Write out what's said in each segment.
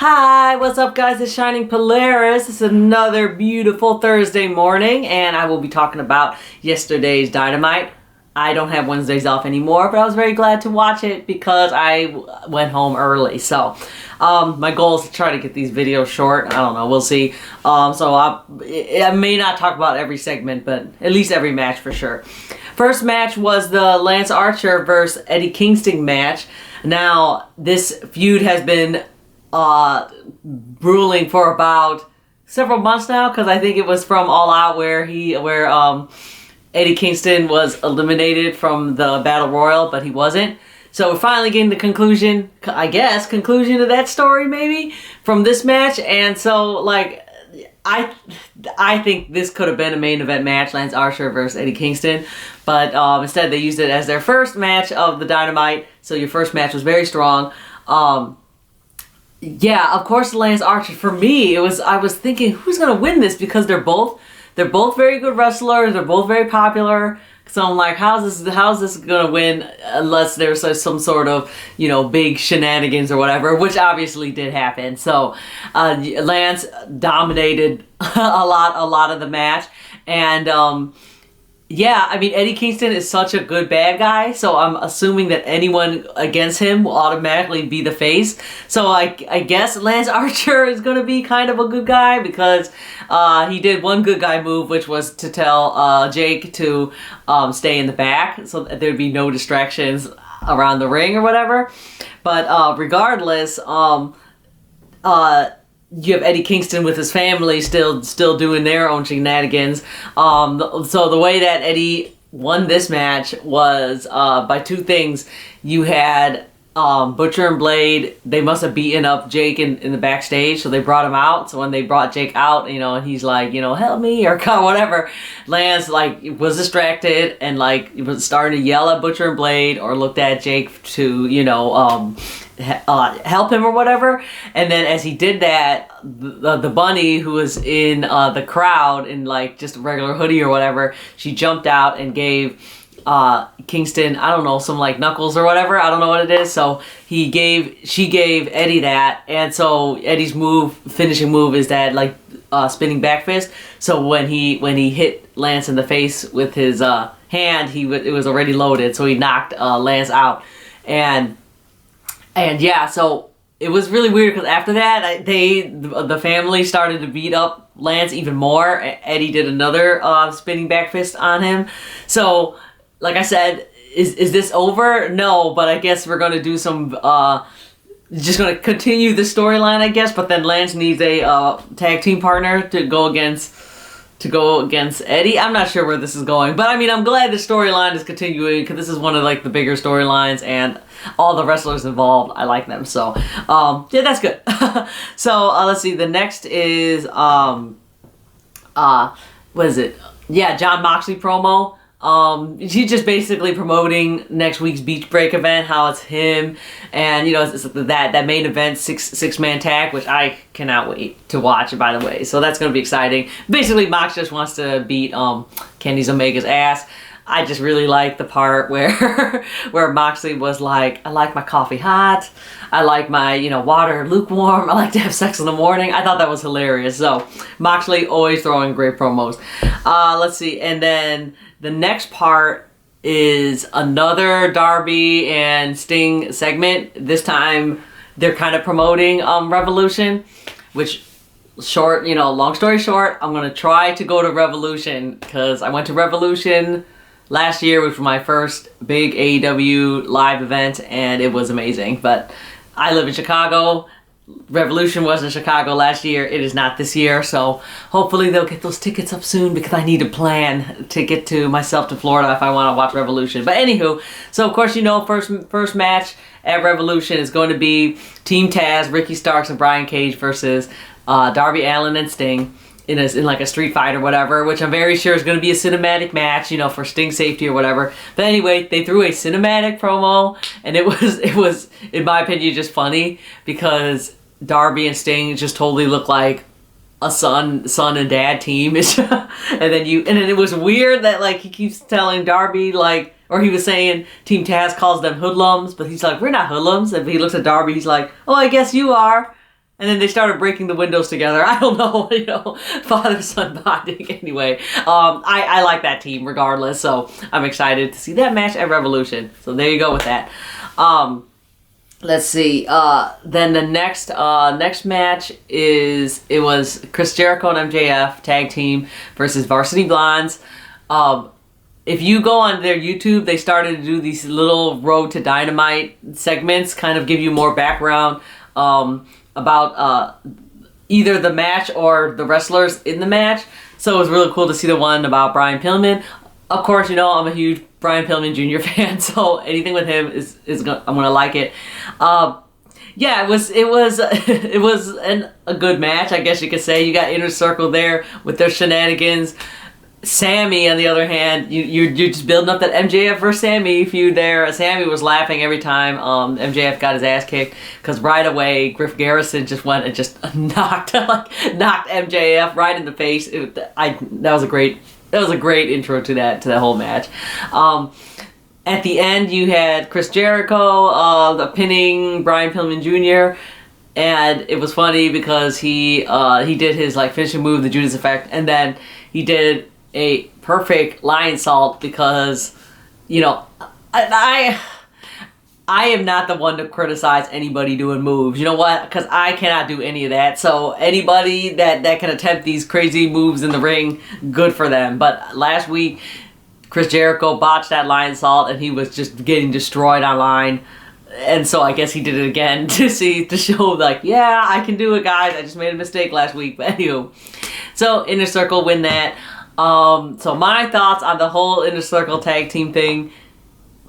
Hi, what's up guys? It's Shining Polaris. It's another beautiful Thursday morning and I will be talking about yesterday's Dynamite. I don't have Wednesdays off anymore, but I was very glad to watch it because I went home early. My goal is to try to get these videos short. I don't know, we'll see. I may not talk about every segment, but at least every match for sure. First match was the Lance Archer versus Eddie Kingston match. Now, this feud has been brewing for about several months now, because I think it was from All Out where Eddie Kingston was eliminated from the Battle Royal, but he wasn't. So we're finally getting the conclusion of that story, maybe, from this match. And so, like, I think this could have been a main event match, Lance Archer versus Eddie Kingston. But instead they used it as their first match of the Dynamite. So your first match was very strong. Yeah, of course, Lance Archer. For me, I was thinking, who's gonna win this, because they're both very good wrestlers. They're both very popular. So I'm like, how's this gonna win unless there's some sort of, big shenanigans or whatever, which obviously did happen. So Lance dominated a lot of the match, and yeah, I mean, Eddie Kingston is such a good bad guy, so I'm assuming that anyone against him will automatically be the face. So I guess Lance Archer is going to be kind of a good guy, because he did one good guy move, which was to tell Jake to stay in the back so that there'd be no distractions around the ring or whatever. But regardless, you have Eddie Kingston with his family still doing their own shenanigans. So the way that Eddie won this match was by two things. You had Butcher and Blade. They must have beaten up Jake in the backstage, so they brought him out. So when they brought Jake out, and he's like, help me or whatever, Lance was distracted and was starting to yell at Butcher and Blade, or looked at Jake to help him or whatever. And then as he did that, the bunny, who was in the crowd in just a regular hoodie or whatever, she jumped out and gave Kingston, I don't know, some knuckles or whatever, I don't know what it is. So she gave Eddie that, and so Eddie's finishing move is that spinning back fist. So when he hit Lance in the face with his hand, it was already loaded, so he knocked Lance out. And yeah, so it was really weird, because after that, the family started to beat up Lance even more. Eddie did another spinning back fist on him. So, like I said, is this over? No, but I guess we're going to do some, just going to continue the storyline, I guess. But then Lance needs a tag team partner to go against Eddie. I'm not sure where this is going, but I mean, I'm glad the storyline is continuing, because this is one of the bigger storylines, and all the wrestlers involved, I like them. So yeah, that's good. So let's see, the next is what is it? Yeah, Jon Moxley promo. He's just basically promoting next week's Beach Break event, how it's him, and it's that main event six-man tag, which I cannot wait to watch, by the way. So that's gonna be exciting. Basically, Mox just wants to beat Kenny Omega's ass. I just really like the part where Moxley was like, I like my coffee hot, I like my water lukewarm, I like to have sex in the morning. I thought that was hilarious. So Moxley always throwing great promos. Let's see, and then the next part is another Darby and Sting segment. This time they're kind of promoting Revolution, which long story short, I'm gonna try to go to Revolution, because I went to Revolution last year, which was my first big AEW live event, and it was amazing. But I live in Chicago. Revolution was in Chicago last year. It is not this year, so hopefully they'll get those tickets up soon, because I need to plan to get myself to Florida if I want to watch Revolution. But anywho, so of course first match at Revolution is going to be Team Taz, Ricky Starks and Brian Cage versus Darby Allin and Sting in a street fight or whatever, which I'm very sure is going to be a cinematic match, for Sting's safety or whatever. But anyway, they threw a cinematic promo, and it was in my opinion just funny, because Darby and Sting just totally look like a son and dad team. and then it was weird that he keeps telling Darby or he was saying Team Taz calls them hoodlums, but he's like, we're not hoodlums. And he looks at Darby, he's like, oh, I guess you are. And then they started breaking the windows together. I don't know, father-son bonding anyway. I like that team regardless, so I'm excited to see that match at Revolution. So there you go with that. Let's see. Then the next match was Chris Jericho and MJF tag team versus Varsity Blondes. If you go on their YouTube, they started to do these little Road to Dynamite segments, kind of give you more background about either the match or the wrestlers in the match. So it was really cool to see the one about Brian Pillman. Of course, I'm a huge Brian Pillman Jr. fan, so anything with him I'm gonna like it. Yeah, it was a good match, I guess you could say. You got Inner Circle there with their shenanigans. Sammy, on the other hand, you're just building up that MJF versus Sammy feud there. Sammy was laughing every time MJF got his ass kicked, because right away Griff Garrison just went and just knocked MJF right in the face. That was a great intro to that whole match. At the end, you had Chris Jericho the pinning Brian Pillman Jr., and it was funny because he did his finishing move, the Judas Effect, and then he did a perfect lion salt because, I am not the one to criticize anybody doing moves. You know what? Because I cannot do any of that. So anybody that can attempt these crazy moves in the ring, good for them. But last week, Chris Jericho botched that lion salt and he was just getting destroyed online. And so I guess he did it again to show yeah, I can do it, guys. I just made a mistake last week. But anywho, so Inner Circle win that. So my thoughts on the whole Inner Circle tag team thing.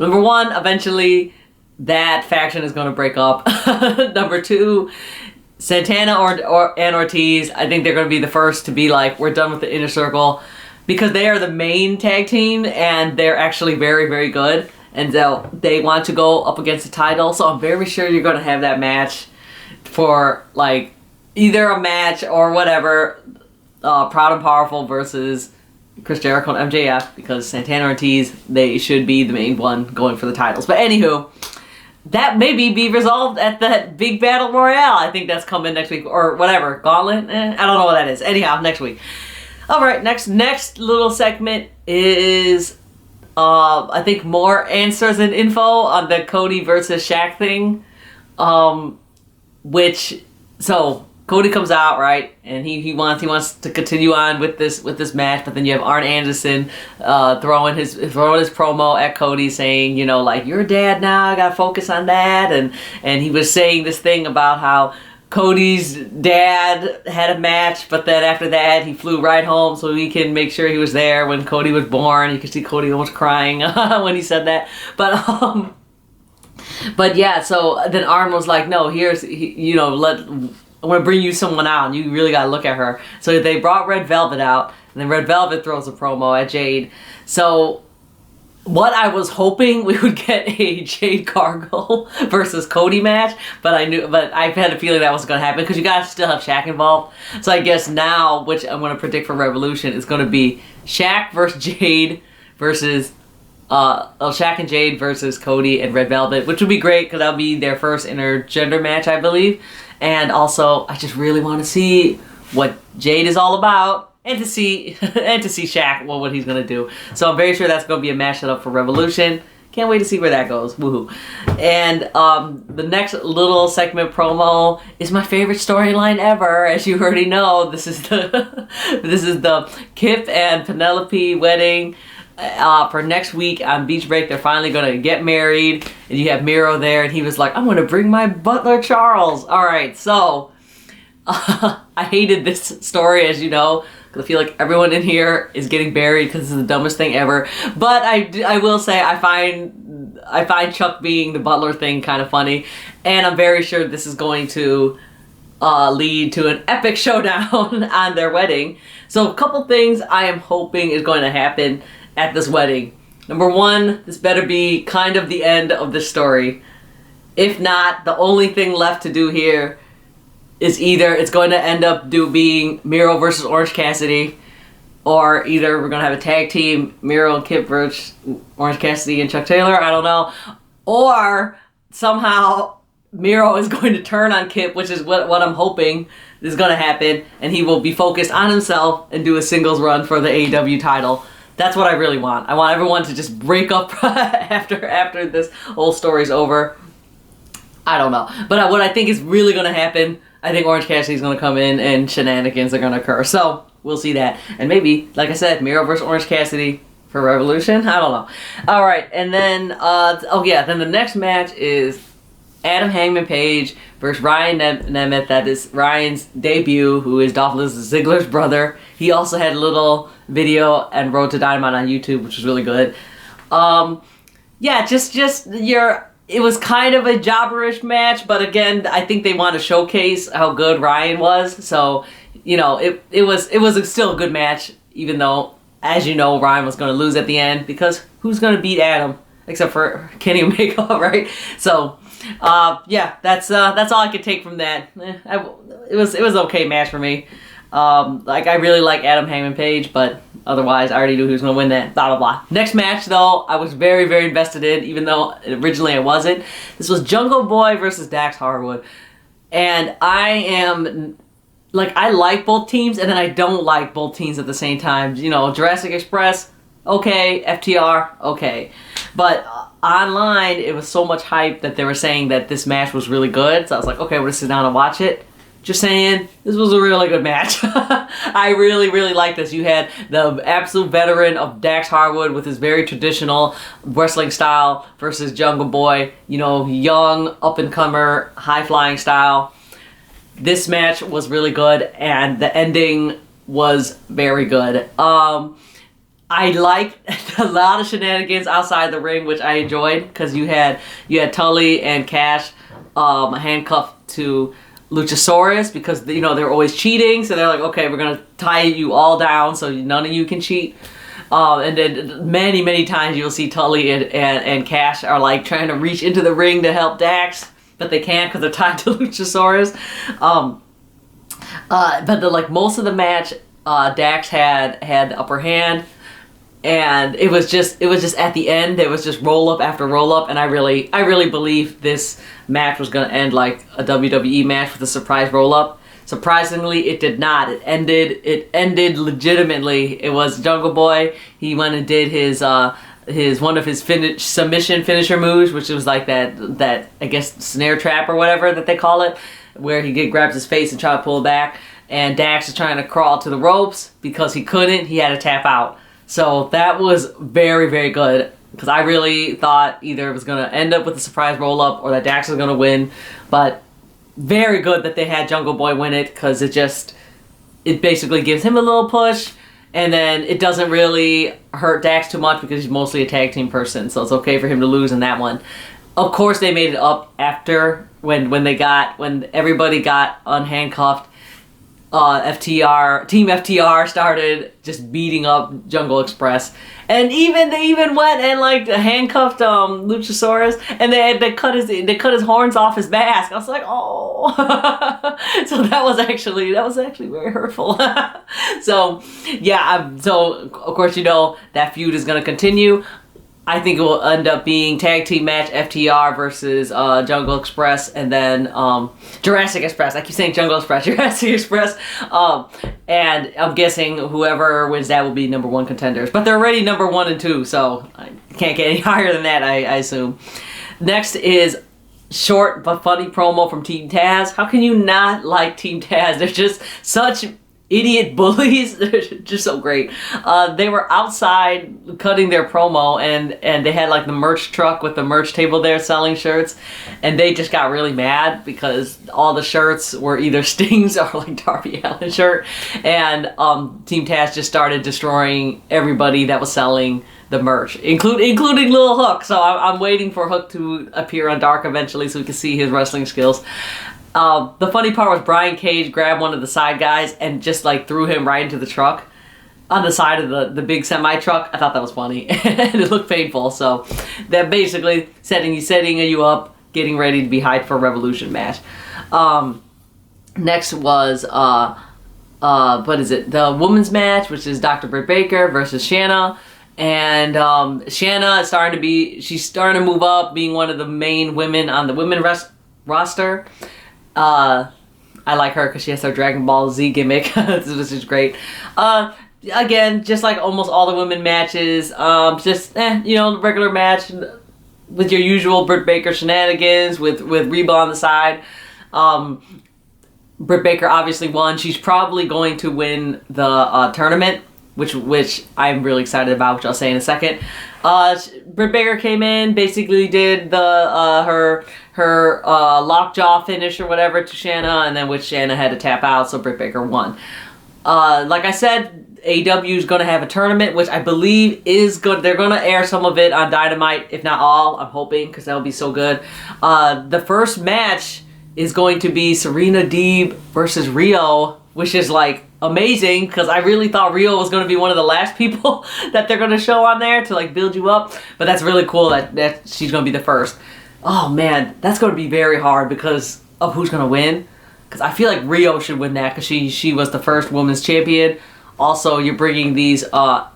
Number one, eventually that faction is going to break up. Number two, Santana and Ortiz, I think they're going to be the first to be we're done with the Inner Circle, because they are the main tag team and they're actually very, very good. And they want to go up against the title. So I'm very sure you're going to have that match for either a match or whatever. Proud and Powerful versus Chris Jericho and MJF, because Santana and Ortiz, they should be the main one going for the titles. But anywho, that maybe be resolved at that big battle royale. I think that's coming next week or whatever. Gauntlet? I don't know what that is. Anyhow, next week. All right, next little segment is I think more answers and info on the Cody versus Shaq thing. So Cody comes out, right, and he wants to continue on with this match, but then you have Arn Anderson throwing his promo at Cody, saying, you're a dad now, I gotta focus on that, and he was saying this thing about how Cody's dad had a match, but then after that he flew right home so he can make sure he was there when Cody was born. You could see Cody almost crying when he said that, but yeah. So then Arn was like, no, I'm going to bring you someone out, and you really got to look at her. So they brought Red Velvet out, and then Red Velvet throws a promo at Jade. So what I was hoping we would get a Jade Cargill versus Cody match, but I had a feeling that wasn't going to happen because you guys still have Shaq involved. So I guess now, which I'm going to predict for Revolution, is going to be Shaq versus Jade versus Shaq and Jade versus Cody and Red Velvet, which would be great because that'll be their first intergender match, I believe. And also, I just really want to see what Jade is all about, and to see Shaq, what he's gonna do. So I'm very sure that's gonna be a match set up for Revolution. Can't wait to see where that goes. Woohoo! And the next little segment promo is my favorite storyline ever, as you already know. This is the Kip and Penelope wedding. For next week on Beach Break, they're finally going to get married, and you have Miro there, and he was like, I'm going to bring my butler Charles. All right, so I hated this story, as you know, because I feel like everyone in here is getting buried because this is the dumbest thing ever. But I will say I find Chuck being the butler thing kind of funny, and I'm very sure this is going to lead to an epic showdown on their wedding. So a couple things I am hoping is going to happen at this wedding. Number one, this better be kind of the end of the story. If not, the only thing left to do here is either it's going to end up being Miro versus Orange Cassidy, or either we're going to have a tag team, Miro and Kip versus Orange Cassidy and Chuck Taylor, I don't know, or somehow Miro is going to turn on Kip, which is what I'm hoping is going to happen, and he will be focused on himself and do a singles run for the AEW title. That's what I really want. I want everyone to just break up after this whole story's over. I don't know. But what I think is really going to happen, I think Orange Cassidy's going to come in and shenanigans are going to occur. So, we'll see that. And maybe, like I said, Miro versus Orange Cassidy for Revolution? I don't know. Alright, and then, then the next match is Adam Hangman Page versus Ryan Nemeth. That is Ryan's debut, who is Dolph Ziggler's brother. He also had a little video and Road to Dynamite on YouTube, which was really good. It was kind of a jobberish match, but again, I think they want to showcase how good Ryan was. So, it was still a good match, even though, as you know, Ryan was going to lose at the end, because who's going to beat Adam except for Kenny Omega, right? So, that's all I could take from that. It was okay match for me. I really like Adam Hangman Page, but otherwise I already knew who was going to win that. Blah, blah, blah. Next match, though, I was very, very invested in, even though originally I wasn't. This was Jungle Boy versus Dax Harwood. And I like both teams, and then I don't like both teams at the same time. Jurassic Express, okay. FTR, okay. But online, it was so much hype that they were saying that this match was really good. So I was like, okay, I'm going to sit down and watch it. Just saying, this was a really good match. I really, really liked this. You had the absolute veteran of Dax Harwood with his very traditional wrestling style versus Jungle Boy, young, up-and-comer, high-flying style. This match was really good, and the ending was very good. I liked a lot of shenanigans outside the ring, which I enjoyed, because you had Tully and Cash handcuffed to Luchasaurus, because they're always cheating, so they're like, okay, we're gonna tie you all down so none of you can cheat. And then many times you'll see Tully and Cash are like trying to reach into the ring to help Dax, but they can't because they're tied to Luchasaurus. But most of the match, Dax had the upper hand, and it was just at the end there was just roll up after roll up, and I really believed this match was going to end like a WWE match with a surprise roll up. Surprisingly, it did not. It ended legitimately. It was Jungle Boy. He went and did his one of his submission finisher moves, which was like that I guess snare trap or whatever that they call it, where he grabs his face and try to pull it back, and Dax is trying to crawl to the ropes. Because he couldn't, he had to tap out. So that was very, very good, because I really thought either it was going to end up with a surprise roll-up or that Dax was going to win. But very good that they had Jungle Boy win it, because it basically gives him a little push, and then it doesn't really hurt Dax too much because he's mostly a tag team person, so it's okay for him to lose in that one. Of course, they made it up after when everybody got unhandcuffed. Team FTR started just beating up Jungle Express, and they even went and handcuffed Luchasaurus, and they cut his horns off his mask. I was like, oh, so that was actually very hurtful. So of course that feud is going to continue. I think it will end up being tag team match FTR versus Jungle Express, and then Jurassic Express. I keep saying Jungle Express, Jurassic Express. And I'm guessing whoever wins that will be number one contenders. But they're already number 1 and 2, so I can't get any higher than that, I assume. Next is short but funny promo from Team Taz. How can you not like Team Taz? They're just such idiot bullies. They're just so great. They were outside cutting their promo, and they had the merch truck with the merch table there selling shirts, and they just got really mad because all the shirts were either Sting's or Darby Allin shirt, and Team Taz just started destroying everybody that was selling the merch, including Lil Hook. So I'm waiting for Hook to appear on Dark eventually so we can see his wrestling skills. The funny part was Brian Cage grabbed one of the side guys and just threw him right into the truck on the side of the big semi truck. I thought that was funny and it looked painful. So that basically setting you up, getting ready to be hyped for a Revolution match. Next was the women's match, which is Dr. Britt Baker versus Shanna. And Shanna is starting to move up, being one of the main women on the roster. I like her because she has her Dragon Ball Z gimmick. This is great. Again, just like almost all the women matches, regular match with your usual Britt Baker shenanigans with Reba on the side. Britt Baker obviously won. She's probably going to win the tournament, which I'm really excited about, which I'll say in a second. Britt Baker came in, basically did the her lockjaw finish or whatever to Shanna, and then which Shanna had to tap out, so Britt Baker won. Like I said, AEW is going to have a tournament, which I believe is good. They're going to air some of it on Dynamite, if not all. I'm hoping, because that would be so good. The first match is going to be Serena Deeb versus Rio, which is like amazing, because I really thought Rio was going to be one of the last people that they're going to show on there to like build you up. But that's really cool that she's going to be the first. Oh man, that's going to be very hard because of who's going to win. Because I feel like Rio should win that because she was the first women's champion. Also, you're bringing these,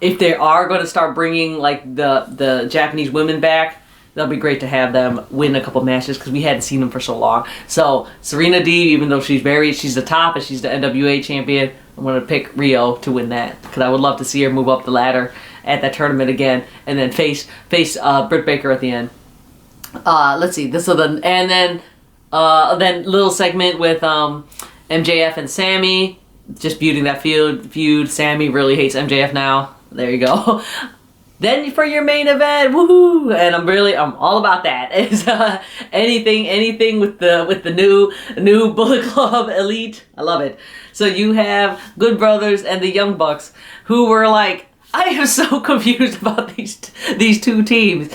if they are going to start bringing like the Japanese women back, that'll be great to have them win a couple matches because we hadn't seen them for so long. So Serena Deeb, even though she's the top and she's the NWA champion, I'm going to pick Rio to win that because I would love to see her move up the ladder at that tournament again and then face Britt Baker at the end. Let's see, then little segment with MJF and Sammy, just feuding that feud. Sammy really hates MJF now. There you go. Then for your main event, woohoo! And I'm all about that. Is anything with the new Bullet Club Elite. I love it. So you have Good Brothers and the Young Bucks, who were like, I am so confused about these two teams.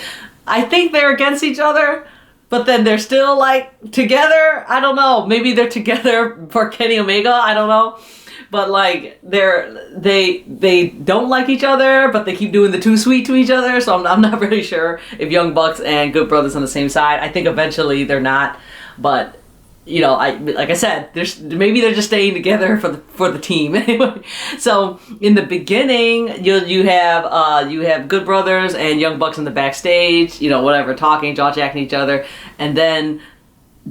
I think they're against each other, but then they're still like together. I don't know. Maybe they're together for Kenny Omega. I don't know. But like they don't like each other, but they keep doing the too sweet to each other. So I'm not really sure if Young Bucks and Good Brothers on the same side. I think eventually they're not. But you know, like I said, maybe they're just staying together for the team anyway. So in the beginning, you have Good Brothers and Young Bucks in the backstage, you know, whatever, talking, jaw-jacking each other, and then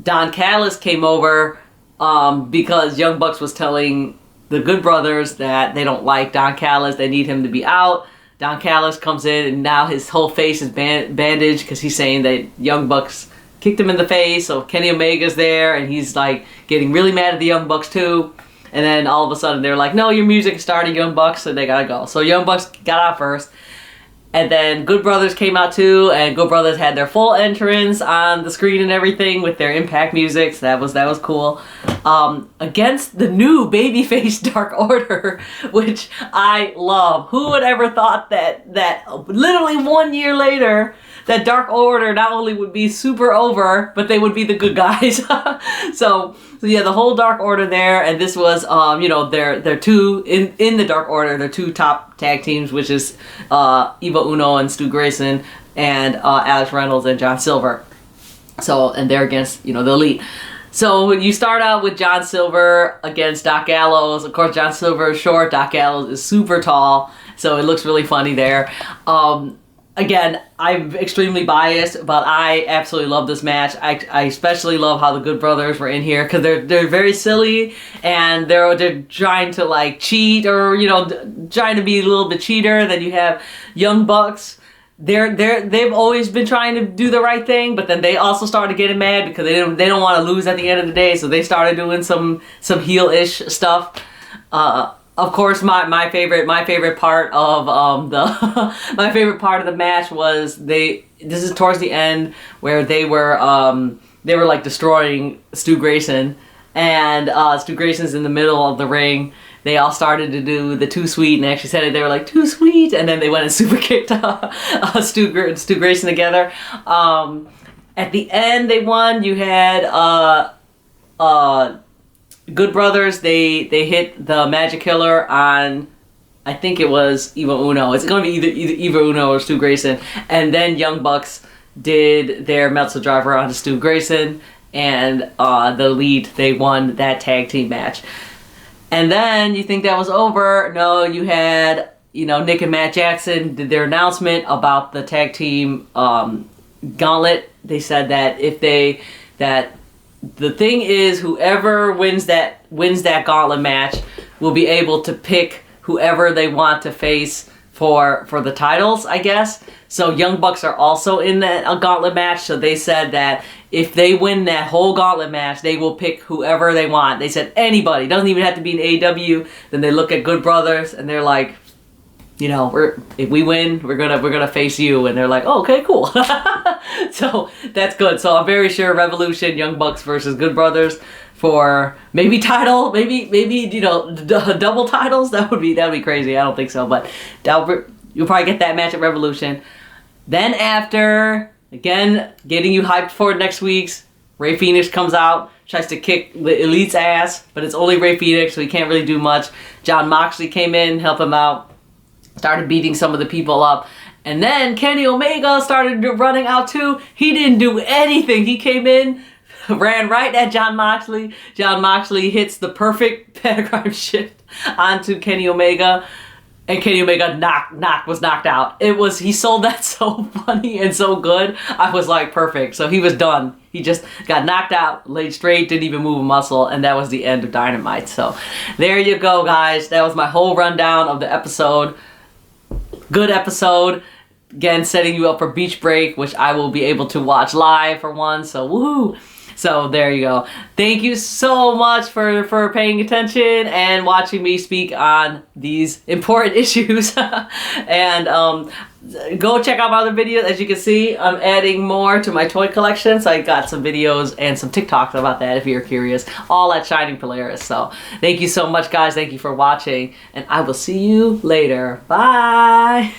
Don Callis came over because Young Bucks was telling the Good Brothers that they don't like Don Callis, they need him to be out. Don Callis comes in and now his whole face is bandaged because he's saying that Young Bucks kicked him in the face, so Kenny Omega's there and he's like getting really mad at the Young Bucks too. And then all of a sudden they're like, no, your music started, Young Bucks, so they gotta go. So Young Bucks got out first. And then Good Brothers came out too, and Good Brothers had their full entrance on the screen and everything with their Impact music, so that was cool. Against the new babyface Dark Order, which I love. Who would ever thought that literally 1 year later, that Dark Order not only would be super over, but they would be the good guys. So yeah, the whole Dark Order there, and this was, they're two, in the Dark Order, they're two top tag teams, which is Evil Uno and Stu Grayson, and Alex Reynolds and John Silver. So, and they're against, the Elite. So you start out with John Silver against Doc Gallows. Of course, John Silver is short, Doc Gallows is super tall, so it looks really funny there. Again, I'm extremely biased, but I absolutely love this match. I especially love how the Good Brothers were in here because they're very silly and they're trying to like cheat or trying to be a little bit cheater. Then you have Young Bucks. They've always been trying to do the right thing, but then they also started getting mad because they don't want to lose at the end of the day, so they started doing some heel-ish stuff. Of course, my favorite part of my favorite part of the match was this is towards the end where they were like destroying Stu Grayson, and Stu Grayson's in the middle of the ring. They all started to do the too sweet and actually said it. They were like too sweet, and then they went and super kicked Stu Grayson together. At the end, they won. You had Good Brothers, they hit the Magic Killer on, I think it was Evil Uno. It's going to be either Evil Uno or Stu Grayson. And then Young Bucks did their Meltzer Driver on Stu Grayson. And the Elite, they won that tag team match. And then you think that was over. No, you had, Nick and Matt Jackson did their announcement about the tag team gauntlet. They said that the thing is, whoever wins that gauntlet match will be able to pick whoever they want to face for the titles, I guess. So Young Bucks are also in that gauntlet match. So they said that if they win that whole gauntlet match, they will pick whoever they want. They said anybody. Doesn't even have to be an AEW. Then they look at Good Brothers and they're like, you know, if we win, we're gonna face you. And they're like, oh, okay, cool. So that's good. So I'm very sure Revolution, Young Bucks versus Good Brothers for maybe title, maybe you know, double titles. That'd be crazy. I don't think so, but you'll probably get that match at Revolution. Then after, again, getting you hyped for next week's, Rey Fenix comes out, tries to kick the Elite's ass, but it's only Rey Fenix, so he can't really do much. Jon Moxley came in, helped him out, started beating some of the people up. And then Kenny Omega started running out too. He didn't do anything. He came in, ran right at Jon Moxley. Jon Moxley hits the perfect pentagram shift onto Kenny Omega. And Kenny Omega was knocked out. He sold that so funny and so good. I was like, perfect. So he was done. He just got knocked out, laid straight, didn't even move a muscle, and that was the end of Dynamite. So there you go, guys. That was my whole rundown of the episode. Good episode. Again, setting you up for Beach Break, which I will be able to watch live for one. So woohoo! So there you go. Thank you so much for paying attention and watching me speak on these important issues. And go check out my other videos. As you can see, I'm adding more to my toy collection. So I got some videos and some TikToks about that if you're curious. All at Shining Polaris. So thank you so much, guys. Thank you for watching. And I will see you later. Bye!